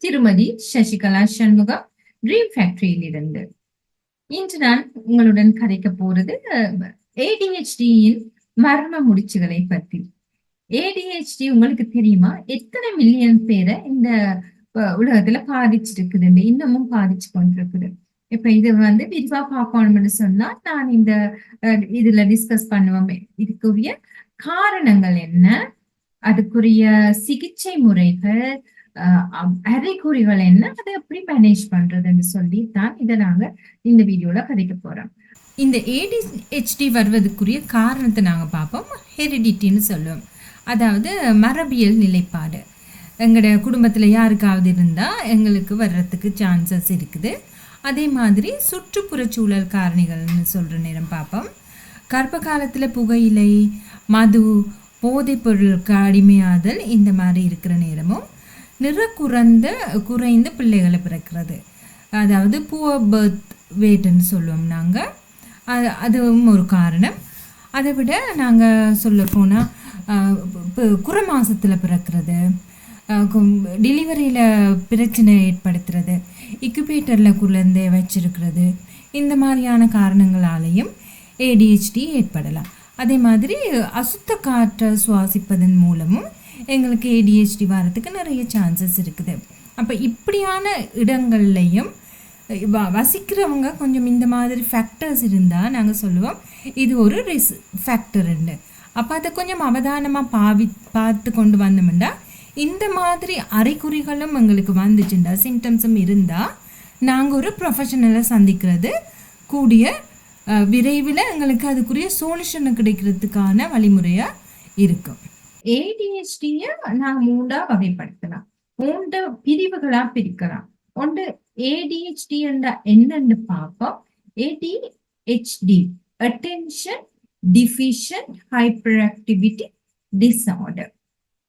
திருமதி சசிகலா சண்முகம் ட்ரீம் ஃபேக்டரியில் இருந்து. இன்று நான் உங்களுடன் கதைக்க போறது ADHDயின் மர்ம முடிச்சுகளை பற்றி. ADHD உங்களுக்கு தெரியுமா? எத்தனை மில்லியன் பேரை இந்த உலகத்துல பாதிச்சிருக்குது, இன்னமும் பாதிச்சு கொண்டிருக்குது. இப்ப இது விரிவா பார்க்கணும்னு சொன்னா நான் இந்த இதுல டிஸ்கஸ் பண்ணுவோம். இதுக்குரிய காரணங்கள் என்ன, அதுக்குரிய சிகிச்சை முறைகள், அறிகுறிகள் என்ன, அதை எப்படி மேனேஜ் பண்றதுன்னு சொல்லி தான் இதை நாங்க இந்த வீடியோல கதைக்க போறோம். இந்த ADHD வருவதற்குரிய காரணத்தை நாங்க பார்ப்போம். ஹெரிடிட்டின்னு சொல்லுவோம், அதாவது மரபியல் நிலைப்பாடு. எங்களோட குடும்பத்தில் யாருக்காவது இருந்தால் எங்களுக்கு வர்றதுக்கு சான்சஸ் இருக்குது. அதே மாதிரி சுற்றுப்புற சூழல் காரணிகள்னு சொல்கிற நேரம் பார்ப்போம். கர்ப்ப காலத்தில் புகையிலை, மது, போதைப் பொருளுக்கு அடிமையாதல் இந்த மாதிரி இருக்கிற நேரமும் குறைந்த பிள்ளைகளை பிறக்கிறது, அதாவது புவர் பர்த் வேட்டுன்னு சொல்லுவோம் நாங்கள். அதுவும் ஒரு காரணம். அதை விட நாங்கள் சொல்ல போனால் குறை மாதத்தில் பிறக்கிறது, டெலிவரியில் பிரச்சனை ஏற்படுத்துறது, இக்குபேட்டரில் குழந்தை வச்சிருக்கிறது, இந்த மாதிரியான காரணங்களாலேயும் ADHD ஏற்படலாம். அதே மாதிரி அசுத்த காற்றை சுவாசிப்பதன் மூலமும் எங்களுக்கு ADHD வரத்துக்கு நிறைய சான்சஸ் இருக்குது. அப்போ இப்படியான இடங்கள்லையும் வசிக்கிறவங்க கொஞ்சம் இந்த மாதிரி ஃபேக்டர்ஸ் இருந்தால் நாங்கள் சொல்லுவோம் இது ஒரு ஃபேக்டர்ன்னு. அப்போ அதை கொஞ்சம் அவதானமாக பார்த்து கொண்டு வந்தோம்னா, இந்த மாதிரி அறிகுறிகளும் எங்களுக்கு வந்துச்சுண்டா, சிம்டம்ஸும் இருந்தால் நாங்கள் ஒரு ப்ரொஃபஷனலை சந்திக்கிறது கூடிய விரைவில் எங்களுக்கு அதுக்குரிய சொல்யூஷன் கிடைக்கிறதுக்கான வழிமுறையாக இருக்கும். ADHD-ய நான் 3 வகைப்படுத்தலாம், 3 பிரிவுகளா பிரிக்கலாம். ஒன்று ADHD என்னன்னு பார்ப்போம். ADHD attention deficient hyper activity disorder.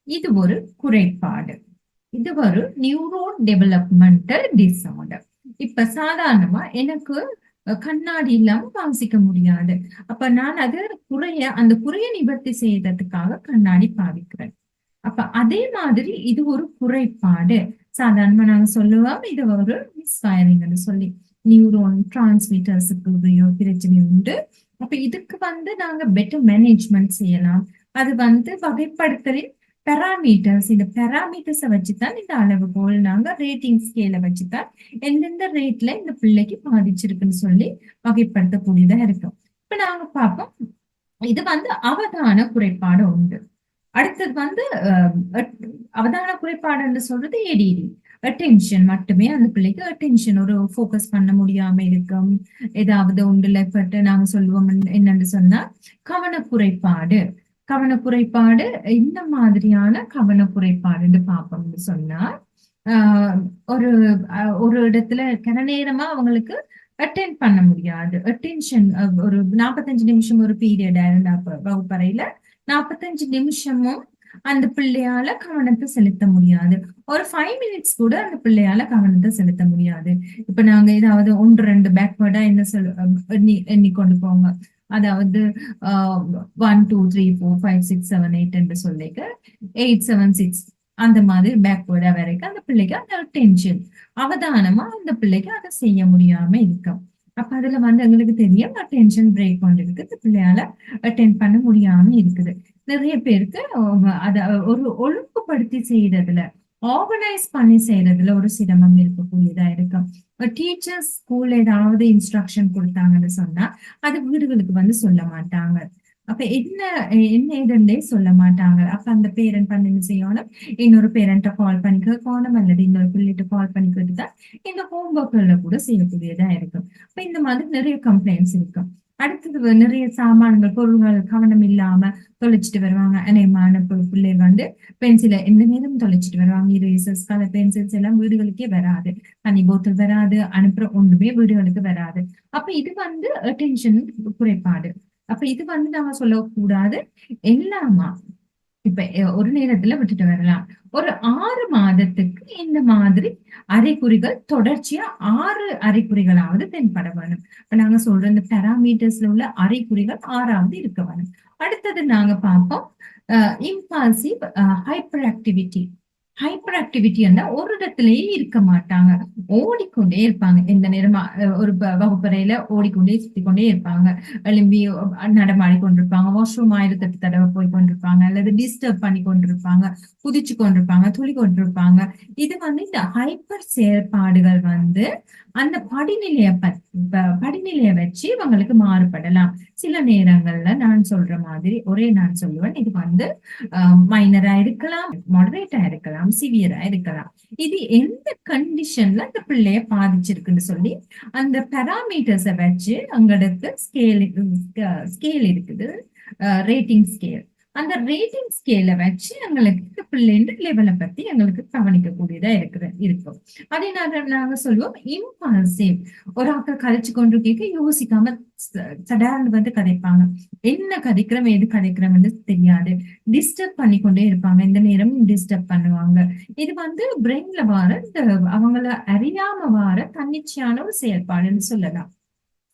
இது ஒரு குறைபாடு, இது ஒரு நியூரோ டெவலப்மெண்டல் டிஸார்டர். இப்ப சாதாரணமா எனக்கு கண்ணாடி இல்லாம வாசிக்க முடியாது. அப்ப நான் அந்த குறைய நிவர்த்தி செய்யறதுக்காக கண்ணாடி பாவிக்கிறேன். அப்ப அதே மாதிரி இது ஒரு குறைபாடு. சாதாரணமா நாங்க சொல்லுவோம் இது ஒரு மிஸ்ஃபயரிங்னு சொல்லி, நியூரோன் டிரான்ஸ்மிட்டர்ஸுக்கு பிரச்சனை உண்டு. அப்ப இதுக்கு நாங்க பெட்டர் மேனேஜ்மெண்ட் செய்யலாம். அது வகைப்படுத்தலின் பெராமீட்டர்ஸ், இந்த பெராமீட்டர்ஸை வச்சுதான் இந்த அளவுகோல் நாங்க ரேட்டிங் ஸ்கேல வச்சுதான் எந்தெந்த ரேட்ல இந்த பிள்ளைக்கு பாதிச்சிருக்குன்னு சொல்லி வகைப்படுத்தக்கூடியதா இருக்கும். இப்ப நாங்க பார்ப்போம், இது அவதான குறைபாடு உண்டு. அடுத்தது அவதான குறைபாடுன்னு சொல்றது ADD அட்டென்ஷன் மட்டுமே. அந்த பிள்ளைக்கு அட்டென்ஷன் ஒரு ஃபோக்கஸ் பண்ண முடியாம இருக்கும். ஏதாவது உண்டுல நாங்க சொல்லுவோம் என்னன்னு சொன்னா கவனக்குறைபாடு. கவனக்குறைபாடு இந்த மாதிரியான கவனக்குறைபாடுன்னு பார்ப்போம்னு சொன்னா, ஒரு இடத்துல கன நேரமா அவங்களுக்கு அட்டென்ட் பண்ண முடியாது. அட்டென்ஷன் ஒரு 45 நிமிஷம் ஒரு பீரியடா இருந்தா வகுப்பறையில 45 நிமிஷமும் அந்த பிள்ளையால கவனத்தை செலுத்த முடியாது. ஒரு 5 மினிட்ஸ் கூட அந்த பிள்ளையால கவனத்தை செலுத்த முடியாது. இப்ப நாங்க ஏதாவது 1-2 பேக்வேர்டா என்ன எண்ணிக்கொண்டு போங்க, அதாவது 1 2 3 4 5 6 7 8 என்று சொல்லிக்க 8 7 6 அந்த மாதிரி பேக்வேர்டா வரைக்கும் அந்த பிள்ளைக்கு அந்த அட்டென்ஷன் அவதானமா அந்த பிள்ளைக்கு அதை செய்ய முடியாம இருக்கும். அப்ப அதுல எங்களுக்கு தெரியும் அட்டென்ஷன் பிரேக் கொண்டு இருக்கு, இந்த பிள்ளையால அட்டென்ட் பண்ண முடியாம இருக்குது. நிறைய பேருக்கு அத ஒரு ஒழுங்குபடுத்தி செய்யறதுல, ஆர்கனைஸ் பண்ணி செய்யறதுல ஒரு சிரமம் இருக்கக்கூடியதா இருக்கும். டீச்சர்ஸ் ஸ்கூல்ல ஏதாவது இன்ஸ்ட்ரக்ஷன் கொடுத்தாங்கன்னு சொன்னா அது வீடுகளுக்கு சொல்ல மாட்டாங்க. அப்ப என்ன ஏதுன்னே சொல்ல மாட்டாங்க. அப்ப அந்த பேரண்ட் என்ன செய்யணும், இன்னொரு பேரண்ட கால் பண்ணி கேட்கணும், அல்லது இன்னொரு பிள்ளைகிட்ட கால் பண்ணி கேட்டுதான் இந்த ஹோம் ஒர்க்ல கூட செய்யக்கூடியதா இருக்கும். அப்ப இந்த மாதிரி நிறைய கம்ப்ளைண்ட்ஸ் இருக்கும். அடுத்தது நிறைய சாமான்கள் பொருள்கள் கவனம் இல்லாம தொலைச்சிட்டு வருவாங்க. அநேகமான பிள்ளைகள் பென்சிலை எந்த நேரம் தொலைச்சிட்டு வருவாங்க. இரேசர்ஸ், கலர் பென்சில்ஸ் எல்லாம் வீடுகளுக்கே வராது, தனி போத்தல் வராது, அனுப்புற ஒன்றுமே வீடுகளுக்கு வராது. அப்ப இது அட்டென்ஷன் குறைபாடு. அப்ப இது நாங்க சொல்லக்கூடாது எல்லாமா. இப்ப ஒரு நேரத்துல விட்டுட்டு வரலாம். ஒரு 6 மாதத்துக்கு இந்த மாதிரி அறிகுறிகள் தொடர்ச்சியா 6 அறிகுறிகளாவது தென்பட வேணும். இப்ப நாங்க சொல்ற இந்த பெராமீட்டர்ஸ்ல உள்ள அறிகுறிகள் 6வது இருக்க வேணும். அடுத்தது நாங்க பார்ப்போம் impulsive hyper activity. Hyper activity ஒரு இடத்துலயே இருக்க மாட்டாங்க, ஓடிக்கொண்டே இருப்பாங்க. எந்த நேரமா ஒரு வகுப்பறையில ஓடிக்கொண்டே சுத்தி கொண்டே இருப்பாங்க. எழும்பி நடமாடி கொண்டிருப்பாங்க, வாஷ்ரூம் 1008 தடவை போய் கொண்டிருப்பாங்க, அல்லது டிஸ்டர்ப் பண்ணி கொண்டிருப்பாங்க, குதிச்சு கொண்டிருப்பாங்க, துளி கொண்டிருப்பாங்க. இது இந்த ஹைப்பர் செயல்பாடுகள் அந்த படிநிலையை வச்சு இவங்களுக்கு மாறுபடலாம். சில நேரங்கள்ல நான் சொல்ற மாதிரி நான் சொல்லுவேன், இது மைனரா இருக்கலாம், மாடரேட்டா இருக்கலாம், சிவியரா இருக்கலாம். இது எந்த கண்டிஷன்ல அந்த பிள்ளைய பாதிச்சிருக்குன்னு சொல்லி அந்த பாராமீட்டர்ஸ வச்சு அங்களுக்கு ஸ்கேல் இருக்குது, ரேட்டிங் ஸ்கேல். அந்த ரேட்டிங் ஸ்கேல வச்சு எங்களுக்கு பிள்ளைன்ற லெவலை பத்தி எங்களுக்கு கவனிக்க கூடியதா இருக்கும். அதே நாங்க சொல்லுவோம் இம்பல்சிவ். ஒரு ஆக்கள் கதைச்சு கொண்டு கேட்க யோசிக்காம சடார்னு கதைப்பாங்க. என்ன கதைக்கிறோம் எது கதைக்கிறோம்னு தெரியாது, டிஸ்டர்ப் பண்ணிக்கொண்டே இருப்பாங்க, இந்த நேரம் டிஸ்டர்ப் பண்ணுவாங்க. இது பிரெயின்ல வார அவங்கள அறியாம வார தன்னிச்சையான ஒரு செயல்பாடுன்னு சொல்லலாம்.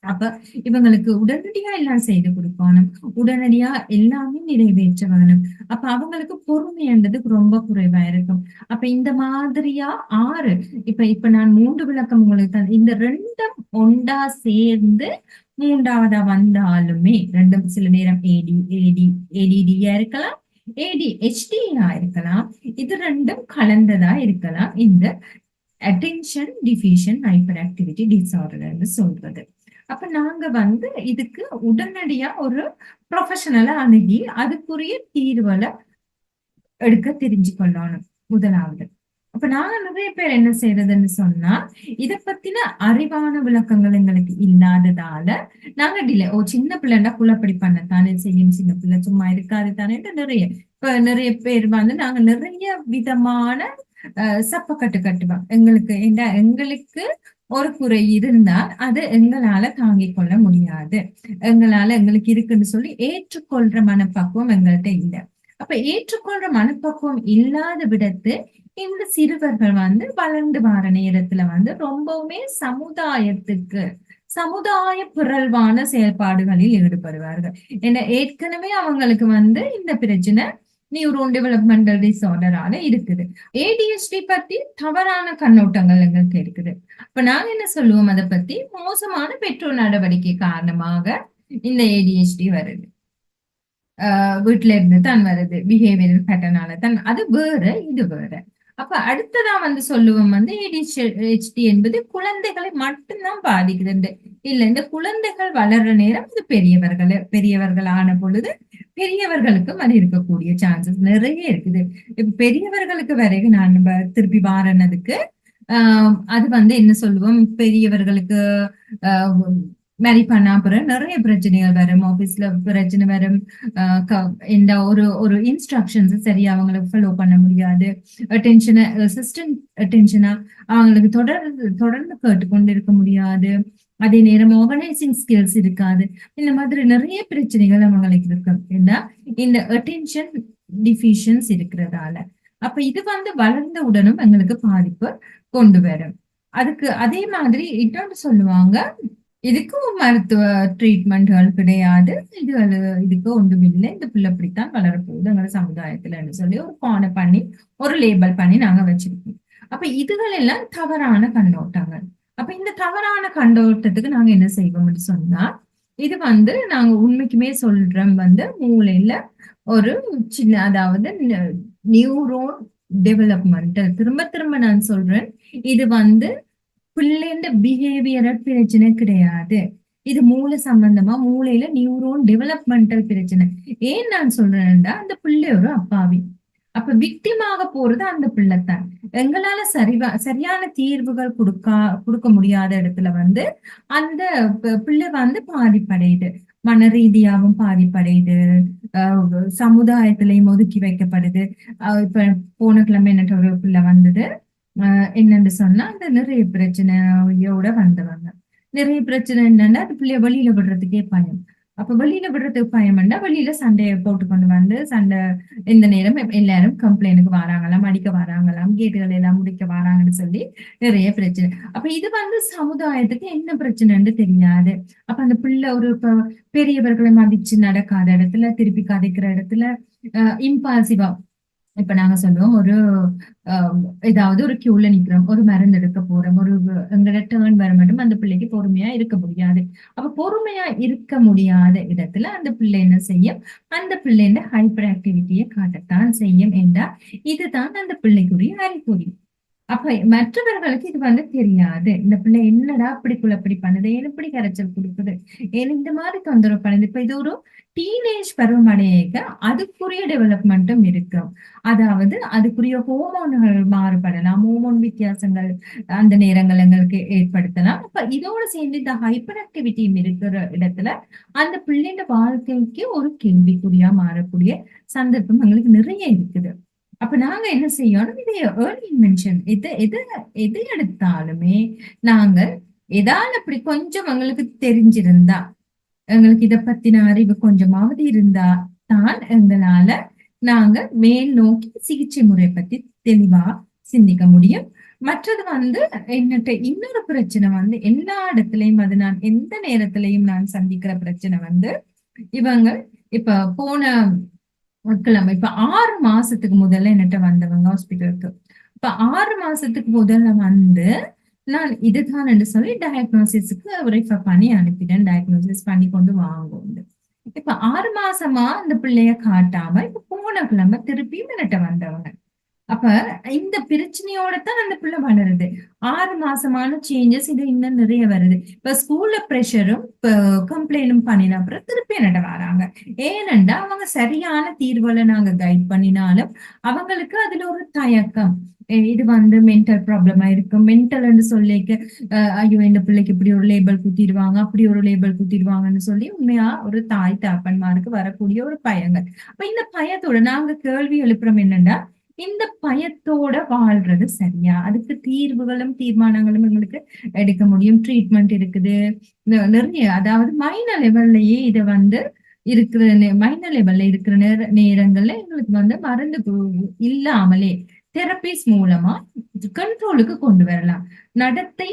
அப்ப இவங்களுக்கு உடனடியா எல்லாம் செய்து கொடுக்கணும், உடனடியா எல்லாமே நிறைவேற்ற வேணும். அப்ப அவங்களுக்கு பொறுமைன்றது ரொம்ப குறைவா இருக்கும். அப்ப இந்த மாதிரியா 6 இப்ப நான் 3 விளக்கம் உங்களுக்கு இந்த 2ம் ஒண்டா சேர்ந்து 3வதா வந்தாலுமே, 2ம் சில நேரம் ஏடிடியா இருக்கலாம், ADHD-யா இருக்கலாம். இது 2ம் கலந்ததா இருக்கலாம். இந்த attention deficient hyper activity disorder சொல்றது. அப்ப நாங்க இதுக்கு உடனடியா ஒரு ப்ரொஃபஷனலா அணுகி அதுக்குரிய தீர்வுகளை எடுக்க தெரிஞ்சு கொள்ளணும் முதலாவது. அப்ப நாங்க நிறைய பேர் என்ன செய்யறதுன்னு சொன்னா, இத பத்தின அறிவான விளக்கங்கள் எங்களுக்கு இல்லாததால நாங்க டிலே சின்ன பிள்ளைண்டா குள்ளப்படி பண்ணத்தானே செய்யும், சின்ன பிள்ளை சும்மா இருக்காது தானே நிறைய பேர் நாங்க நிறைய விதமான சப்பக்கட்டு கட்டுவோம். எங்களுக்கு ஒரு குறை இருந்தால் அது எங்களால தாங்கிக் கொள்ள முடியாது, எங்களுக்கு இருக்குன்னு சொல்லி ஏற்றுக்கொள்ற மனப்பக்குவம் எங்கள்கிட்ட இல்லை. அப்ப ஏற்றுக்கொள்ற மனப்பக்குவம் இல்லாத விடத்து இந்த சிறுவர்கள் வளர்ந்து வர நேரத்துல ரொம்பவுமே சமுதாய பிறழ்வான செயல்பாடுகளில் ஈடுபடுவார்கள். ஏன்னா ஏற்கனவே அவங்களுக்கு இந்த பிரச்சனை நியூரோன் டெவலப்மெண்டல் டிசார்டரால இருக்குது. ADHD பத்தி தவறான கண்ணோட்டங்கள் எங்களுக்கு இருக்குது. இப்ப நாங்க என்ன சொல்லுவோம், அதை பத்தி மோசமான பெற்றோர் நடவடிக்கை காரணமாக இந்த ADHD வருது, வீட்டுல இருந்து தான் வருது, பிஹேவியரல் பேட்டர்னால தான். அது வேற, இது வேற. அப்ப அடுத்ததா சொல்லுவோம் ADHD என்பது குழந்தைகளை மட்டும்தான் பாதிக்குது இல்ல. இந்த குழந்தைகள் வளர்ற நேரம் இது பெரியவர்கள் ஆன பொழுது பெரியவர்களுக்கும் அது இருக்கக்கூடிய சான்சஸ் நிறைய இருக்குது. இப்ப பெரியவர்களுக்கு வரைக்கும் நான் திருப்பி வாரனதுக்கு அது என்ன சொல்லுவோம், பெரியவர்களுக்கு மேரி பண்ணா அப்புறம் நிறைய பிரச்சனைகள் வரும், ஆபீஸ்ல பிரச்சனை வரும், இந்த ஒரு இன்ஸ்ட்ரக்ஷன்ஸ் சரியா அவங்களுக்கு ஃபாலோ பண்ண முடியாது, அசிஸ்டன்ட் அட்டென்ஷனா அவங்களுக்கு தொடர்ந்து கேட்டுக்கொண்டு இருக்க முடியாது, அதே நேரம் ஆர்கனைசிங் ஸ்கில்ஸ் இருக்காது. இந்த மாதிரி நிறைய பிரச்சனைகள் அவங்களுக்கு இருக்கும், ஏன்னா இந்த அட்டென்ஷன் டிஃபிஷியன்ஸ் இருக்கிறதால. அப்ப இது வளர்ந்த உடனும் எங்களுக்கு பாதிப்பு கொண்டு வரும். அதுக்கு அதே மாதிரி இன்னொன்று சொல்லுவாங்க, இதுக்கும் மருத்துவ ட்ரீட்மெண்ட்கள் கிடையாது, இதுக்கு ஒன்றும் இல்லை, இந்த பிள்ளை இப்படித்தான் வளரப்போகுது எங்க சமுதாயத்துலன்னு சொல்லி ஒரு பானை பண்ணி ஒரு லேபிள் பண்ணி நாங்க வச்சிருக்கோம். அப்ப இதுகள் எல்லாம் தவறான கண்ணோட்டங்கள். அப்ப இந்த தவறான கண்ணோட்டத்துக்கு நாங்க என்ன செய்வோம்னு சொன்னா, இது நாங்க உண்மைக்குமே சொல்றோம், மூளையில ஒரு சின்ன, அதாவது நியூரோன் டெவலப்மெண்டல், திரும்ப திரும்ப நான் சொல்றேன், இது பிள்ளைன்ற பிஹேவியரல் பிரச்சனை கிடையாது, இது மூளை சம்பந்தமா மூளையில நியூரோன் டெவலப்மெண்டல் பிரச்சனை. ஏன் நான் சொல்றேன்னா, அந்த பிள்ளை ஒரு அப்பாவி. அப்ப விக்டிமாக போறது அந்த பிள்ளைத்தான். எங்களால சரியான தீர்வுகள் கொடுக்க முடியாத இடத்துல அந்த பிள்ளை பாதிப்படையுது, மன ரீதியாகவும் பாதிப்படையுது, சமுதாயத்திலையும் ஒதுக்கி வைக்கப்படுது. இப்ப போன கிழமை என்ன ஒரு பிள்ளை வந்தது, என்னன்னு சொன்னா அந்த நிறைய பிரச்சனையோட வந்தவங்க. நிறைய பிரச்சனை என்னன்னா, அது பிள்ளைய வெளியில விடுறதுக்கே பயம். அப்ப வெளியில விடுறதுக்கு பயம்னா வெளியில சண்டையை போட்டு கொண்டு சண்டை, இந்த நேரம் எல்லாரும் கம்ப்ளைண்ட்டுக்கு வராங்களாம், அடிக்க வராங்களாம், கேட்டுகள் எல்லாம் முடிக்க வராங்கன்னு சொல்லி நிறைய பிரச்சனை. அப்ப இது சமுதாயத்துக்கு என்ன பிரச்சனைன்னு தெரியாது. அப்ப அந்த பிள்ளை ஒரு பெரியவர்களை மதிச்சு நடக்காத இடத்துல, திருப்பி கதைக்கிற இடத்துல இம்பால்சிவா இப்ப நாங்க சொல்லுவோம் ஒரு அஹ், ஏதாவது ஒரு கியூல நிக்கிறோம், ஒரு மருந்து எடுக்க போறோம், ஒரு எங்கட டேர்ன் வர மட்டும் அந்த பிள்ளைக்கு பொறுமையா இருக்க முடியாது. அப்ப பொறுமையா இருக்க முடியாத இடத்துல அந்த பிள்ளை என்ன செய்யும், அந்த பிள்ளைன்ற ஹைப்பர் ஆக்டிவிட்டியை காட்டத்தான் செய்யும் என்றா இதுதான் அந்த பிள்ளைக்குரிய அறிகுறி. அப்ப மற்றவர்களுக்கு இது தெரியாது. இந்த பிள்ளை என்னடா இப்படி குழப்படி பண்ணுது, ஏன் இப்படி கரைச்சல் கொடுக்குது, ஏன் இந்த மாதிரி தொந்தரவு பண்ணுது. இப்ப இது ஒரு டீனேஜ் பருவம் அடையக அதுக்குரிய டெவலப்மெண்ட்டும் இருக்கும். அதாவது அதுக்குரிய ஹோமோன்கள் மாறுபடலாம், ஹோமோன் வித்தியாசங்கள் அந்த நேரங்கள் எங்களுக்கு ஏற்படுத்தலாம். அப்ப இதோட சேர்ந்து இந்த ஹைப்பர் ஆக்டிவிட்டியும் இருக்கிற இடத்துல அந்த பிள்ளைங்க வாழ்க்கைக்கு ஒரு கேள்விக்குறியா மாறக்கூடிய சந்தர்ப்பம் எங்களுக்கு நிறைய இருக்குது. அப்ப நாங்க என்ன செய்யணும், இதை ஏர்லி இன்வென்ஷன் எது எது எது எடுத்தாலுமே நாங்க ஏதாவது அப்படி கொஞ்சம் எங்களுக்கு தெரிஞ்சிருந்தா, எங்களுக்கு இதை பத்தின அறிவு கொஞ்சமாவது இருந்தா தான் எங்களால நாங்க மேல் நோக்கி சிகிச்சை முறை பத்தி தெளிவா சிந்திக்க முடியும். மற்றது என்னட்ட இன்னொரு பிரச்சனை எல்லா இடத்துலயும் அது நான் எந்த நேரத்திலையும் நான் சந்திக்கிற பிரச்சனை இவங்க இப்ப போன கிழமை இப்ப 6 மாசத்துக்கு முதல்ல என்னட்ட வந்தவங்க ஹாஸ்பிட்டலுக்கு. இப்ப 6 மாசத்துக்கு முதல்ல நான் இதுதான் என்று சொல்லி டயக்னோசிஸ்க்கு ரெஃபர் பண்ணி அனுப்பிட்டேன். டயக்னோசிஸ் பண்ணி கொண்டு வாங்க. இப்ப 6 மாசமா அந்த பிள்ளைய காட்டாம இப்ப போன கிழமை திருப்பியும் என்னட்ட வந்தவங்க. அப்ப இந்த பிரச்சனையோட தான் அந்த பிள்ளை வளருது. 6 மாசமான சேஞ்சஸ் இது இன்னும் நிறைய வருது. இப்ப ஸ்கூல்ல ப்ரெஷரும் கம்ப்ளைண்டும் பண்ணின அப்புறம் திருப்பி என்னட்ட வராங்க. ஏனென்றா அவங்க சரியான தீர்வுகளை நாங்க கைட் பண்ணினாலும் அவங்களுக்கு அதுல ஒரு தயக்கம். இது மென்டல் ப்ராப்ளமா இருக்கும். மென்டல்னு சொல்லிக்க ஐயோ இந்த பிள்ளைக்கு இப்படி ஒரு லேபிள் குத்திடுவாங்க, அப்படி ஒரு லேபிள் குத்திடுவாங்கன்னு சொல்லி உண்மையா ஒரு தாய் தகப்பன்மாருக்கு வரக்கூடிய ஒரு பயங்கள். அப்ப இந்த பயத்தோட நாங்க கேள்வி எழுப்புறோம் என்னன்னா, இந்த பயத்தோட வாழ்றது சரியா? அதுக்கு தீர்வுகளும் தீர்மானங்களும் எங்களுக்கு எடுக்க முடியும். ட்ரீட்மெண்ட் இருக்குது நிறைய. அதாவது மைனர் லெவல்லயே இத இருக்கிற மைனர் லெவல்ல இருக்கிற நேரங்கள்ல எங்களுக்கு மருந்து இல்லாமலே தெரபிஸ் மூலமா கண்ட்ரோலுக்கு கொண்டு வரலாம். நடத்தை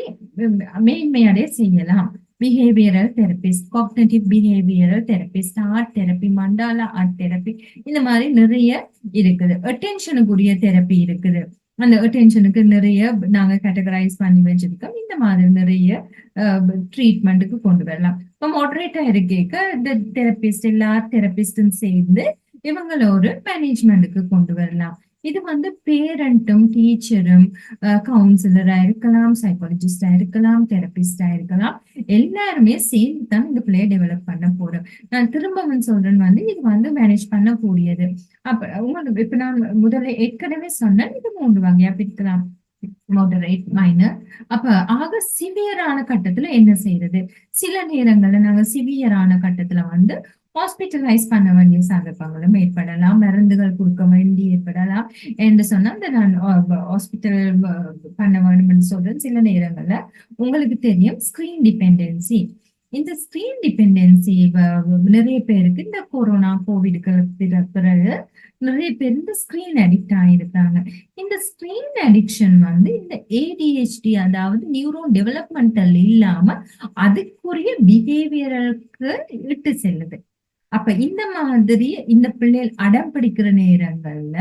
மேன்மையடைய செய்யலாம். Behavioural therapist, cognitive behavioural therapist, art therapy, mandala art therapy, இந்த மாதிரி நிறைய இருக்குது. அட்டென்ஷனுக்குரிய தெரப்பி இருக்குது. அந்த அட்டென்ஷனுக்கு நிறைய நாங்க கேட்டகரைஸ் பண்ணி வச்சிருக்கோம். இந்த மாதிரி நிறைய ட்ரீட்மெண்ட்டுக்கு கொண்டு வரலாம். இப்ப மாடரேட்டா இருக்கேக்க இந்த தெரபிஸ்ட் எல்லா தெரபிஸ்டும் சேர்ந்து இவங்கள ஒரு மேனேஜ்மெண்ட்டுக்கு கொண்டு வரலாம். இது பேரண்ட்டும் டீச்சரும் கவுன்சிலரா இருக்கலாம், சைக்காலஜிஸ்டா இருக்கலாம், தெரபிஸ்டா இருக்கலாம், எல்லாருமே சேர்ந்து தான் இந்த பிள்ளைய டெவலப் பண்ண போறோம். நான் திரும்பவும் சொல்றேன் இது மேனேஜ் பண்ணக்கூடியது. அப்ப உங்களுக்கு இப்ப நான் முதல்ல ஏற்கனவே சொன்னேன், இது 3 வகையா பிரிக்கலாம். Moderate, minor. அப்ப ஆக சிவியரான கட்டத்துல என்ன செய்யறது? சில நேரங்கள்ல நாங்க சிவியரான கட்டத்துல ஹாஸ்பிட்டலைஸ் பண்ண வேண்டிய சந்தர்ப்பங்களும் ஏற்படலாம், மருந்துகள் கொடுக்க வேண்டி ஏற்படலாம் என்று சொன்னா நான் ஹாஸ்பிட்டல் பண்ண வேண்டும் சொல்றேன். சில நேரங்கள்ல உங்களுக்கு தெரியும் ஸ்கிரீன் டிபெண்டன்சி. இந்த ஸ்கிரீன் டிபெண்டன்சி நிறைய பேருக்கு இந்த கொரோனா கோவிடுக்கு பிறகு நிறைய பேர் இந்த ஸ்கிரீன் அடிக்ட் ஆயிருக்காங்க. இந்த ஸ்கிரீன் அடிக்ஷன் இந்த ஏடிஹெச்டி, அதாவது நியூரோ டெவலப்மெண்டல் இல்லாம அதுக்குரிய பிஹேவியருக்கு இட்டு செல்லுது. அப்ப இந்த மாதிரி இந்த பிள்ளைகள் அடம் பிடிக்கிற நேரங்கள்ல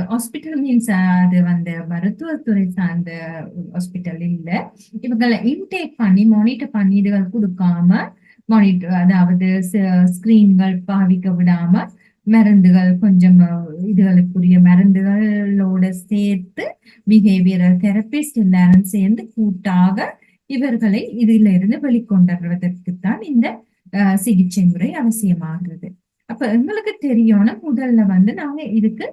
ஹாஸ்பிட்டல் மீன்ஸ் அது மருத்துவத்துறை சார்ந்த ஹாஸ்பிட்டல் இல்ல, இவங்களை இன்டேக் பண்ணி மானிட்டர் பண்ணி இதுகள் கொடுக்காம, மானிட்டர் அதாவது ஸ்கிரீன்கள் பாவிக்க விடாம மருந்துகள் கொஞ்சம் இதுகளுக்குரிய மருந்துகளோட சேர்த்து பிஹேவியரல் தெரபிஸ்ட் எல்லாரும் சேர்ந்து கூட்டாக இவர்களை இதுல இருந்து வெளிக்கொண்டுவதற்குத்தான் இந்த சிகிச்சை முறை அவசியமாகிறது. அப்ப எங்களுக்கு தெரியணும் முதல்ல நாங்க இதுக்கு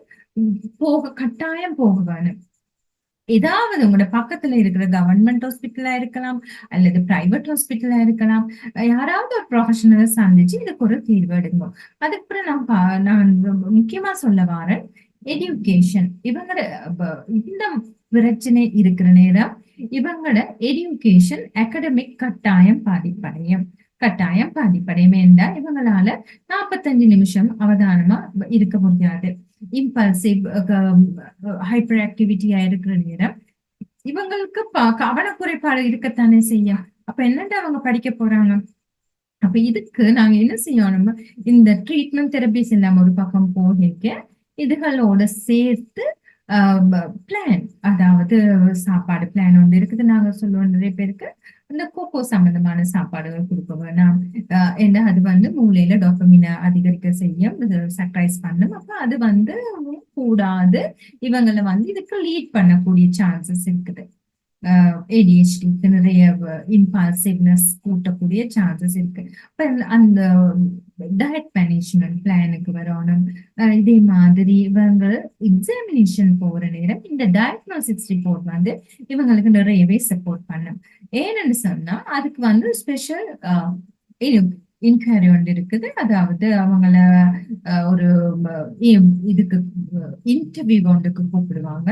கட்டாயம் போக வேணும். ஏதாவது உங்களோட பக்கத்துல இருக்கிற கவர்மெண்ட் ஹாஸ்பிட்டலா இருக்கலாம் அல்லது பிரைவேட் ஹாஸ்பிட்டலா இருக்கலாம், யாராவது ஒரு ப்ரொஃபஷனலை சந்திச்சு இதுக்கு ஒரு தீர்வு எடுங்க. அதுக்கப்புறம் நான் முக்கியமா சொல்ல வரேன் எஜுகேஷன். இவங்களோட இந்த பிரச்சனை இருக்கிற நேரம் இவங்களோட எஜுகேஷன் அகாடமிக் கட்டாயம் பாதிப்படையும் என்றால் இவங்களால 45 நிமிஷம் அவதானமா இருக்க முடியாது. இம்பல்சிவ் ஹைப்பர் ஆக்டிவிட்டியா இருக்கிற நேரம் இவங்களுக்கு கவனக்குறைபாடு இருக்கத்தானே செய்யும். அப்ப என்னண்டா அவங்க படிக்க போறாங்க? அப்ப இதுக்கு நாங்க என்ன செய்யணும், இந்த ட்ரீட்மெண்ட் தெரபிஸ் எல்லாம் ஒரு பக்கம் போக இதுகளோட சேர்த்து பிளான், அதாவது சாப்பாடு பிளான் ஒன்று இருக்குது. நாங்க சொல்லுவோம் நிறைய பேருக்கு இந்த கோகோ சம்பந்தமான சாப்பாடுகள் கொடுக்க வேணாம். ஏன்னா அது வந்து மூளையில டோபமினை அதிகரிக்க செய்யும், இது சர்ப்ரைஸ் பண்ணும். அப்ப அது வந்து கூடாது, இவங்களை வந்து இதுக்கு லீட் பண்ணக்கூடிய சான்சஸ் இருக்குது. ஏடிஹெச்டிக்கு நிறைய இம்பல்சிவ்னஸ் கூட்டக்கூடிய சான்சஸ் இருக்கு. அப்ப அந்த டயட் மேனேஜ்மெண்ட் பிளானுக்கு வரணும். இதே மாதிரி இவங்க எக்ஸாமினேஷன் போற நேரம் இந்த டயக்னோசிஸ் ரிப்போர்ட் வந்து இவங்களுக்கு நிறையவே சப்போர்ட் பண்ணும். ஏன்னு சொன்னா அதுக்கு வந்து ஸ்பெஷல் இன்கொயரி ஒன்று இருக்குது. அதாவது அவங்கள ஒரு இதுக்கு இன்டர்வியூ ஒன்றுக்கு கூப்பிடுவாங்க.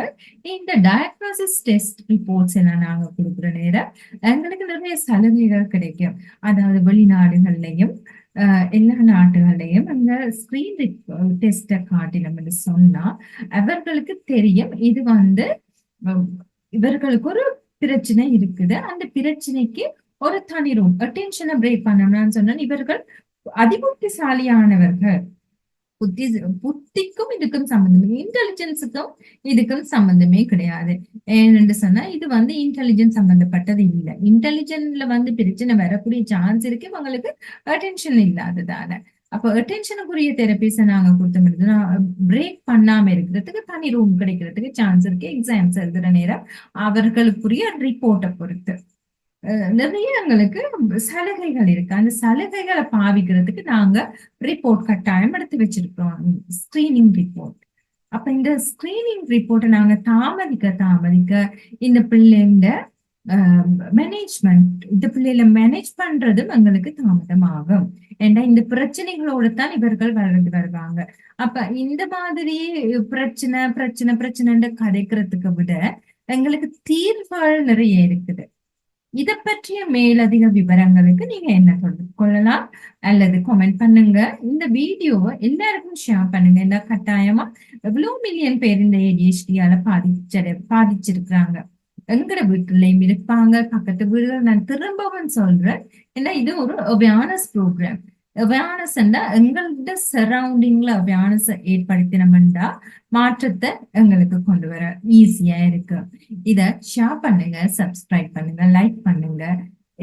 இந்த டயக்னோசிஸ் டெஸ்ட் ரிப்போர்ட்ஸ் எல்லாம் நாங்க கொடுக்குற நேரம் எங்களுக்கு நிறைய சலுகைகள் கிடைக்கும். அதாவது வெளிநாடுகள்லையும் எல்லா நாடுகள்லையும் அந்த ஸ்கிரீன் டெஸ்ட காட்டினோம்னு சொன்னா அவர்களுக்கு தெரியும் இது வந்து இவர்களுக்கு ஒரு பிரச்சனை இருக்குது, அந்த பிரச்சனைக்கு ஒரு தனி ரூம் அட்டென்ஷனை பிரேக் பண்ணணும்னு சொன்னா இவர்கள் அதிபுத்திசாலியானவர்கள். புத்திக்கும் இதுக்கும் சம்பந்தமே, இன்டெலிஜென்ஸுக்கும் இதுக்கும் சம்பந்தமே கிடையாது. ஏன்னு சொன்னா இது வந்து இன்டெலிஜென்ஸ் சம்பந்தப்பட்டது இல்லை. இன்டெலிஜென்ட்ல வந்து பிரச்சனை வரக்கூடிய சான்ஸ் இருக்கு உங்களுக்கு அட்டென்ஷன் இல்லாததால. அப்ப அட்டென்ஷனுக்குரிய தெரபிஸை நாங்க கொடுத்தோம்னா பிரேக் பண்ணாம இருக்கிறதுக்கு தனி ரூம் கிடைக்கிறதுக்கு சான்ஸ் இருக்கு. எக்ஸாம்ஸ் எழுதுற நேரம் அவர்களுக்குரிய ரிப்போர்ட்டை பொறுத்து நிறைய எங்களுக்கு சலுகைகள் இருக்கு. அந்த சலுகைகளை பாவிக்கிறதுக்கு நாங்க ரிப்போர்ட் கட்டாயம் எடுத்து வச்சிருக்கிறோம், ஸ்கிரீனிங் ரிப்போர்ட். அப்ப இந்த ஸ்கிரீனிங் ரிப்போர்ட்டை நாங்க தாமதிக்க இந்த பிள்ளைங்க மேனேஜ்மெண்ட், இந்த பிள்ளைகளை மேனேஜ் பண்றதும் எங்களுக்கு தாமதமாகும். ஏன்னா இந்த பிரச்சனைகளோட தான் இவர்கள் வளர்ந்து வருவாங்க. அப்ப இந்த மாதிரி பிரச்சனை கதைக்கிறதுக்கு விட எங்களுக்கு தீர்வுகள் நிறைய இருக்குது. இதை பற்றிய மேலதிக விவரங்களுக்கு நீங்க என்ன தொடர்பு கொள்ளலாம் அல்லது கமெண்ட் பண்ணுங்க. இந்த வீடியோவை எல்லாருக்கும் ஷேர் பண்ணுங்க. இந்த கட்டாயமா எவ்வளவு மில்லியன் பேர் இந்த ஏடிஹெச்டியால பாதிச்சிருக்கிறாங்க. எங்கட வீட்டுலயும் இருப்பாங்க, பக்கத்து வீடுகள். நான் திரும்பவும் சொல்றேன், ஏன்னா இது ஒரு அவேர்னஸ் ப்ரோக்ராம். அவேர்னஸ் எங்கள்கிட்ட சரௌண்டிங்ல அவேர்னஸ் ஏற்படுத்தினோம்டா மாற்றத்தை எங்களுக்கு கொண்டு வர ஈஸியா இருக்கு. இத ஷேர் பண்ணுங்க, சப்ஸ்கிரைப் பண்ணுங்க, லைக் பண்ணுங்க.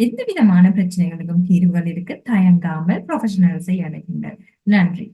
எந்த விதமான பிரச்சனைகளுக்கும் தீர்வுகள் இருக்கு, தயங்காமல் ப்ரொஃபஷனல்ஸை அடையுங்க. நன்றி.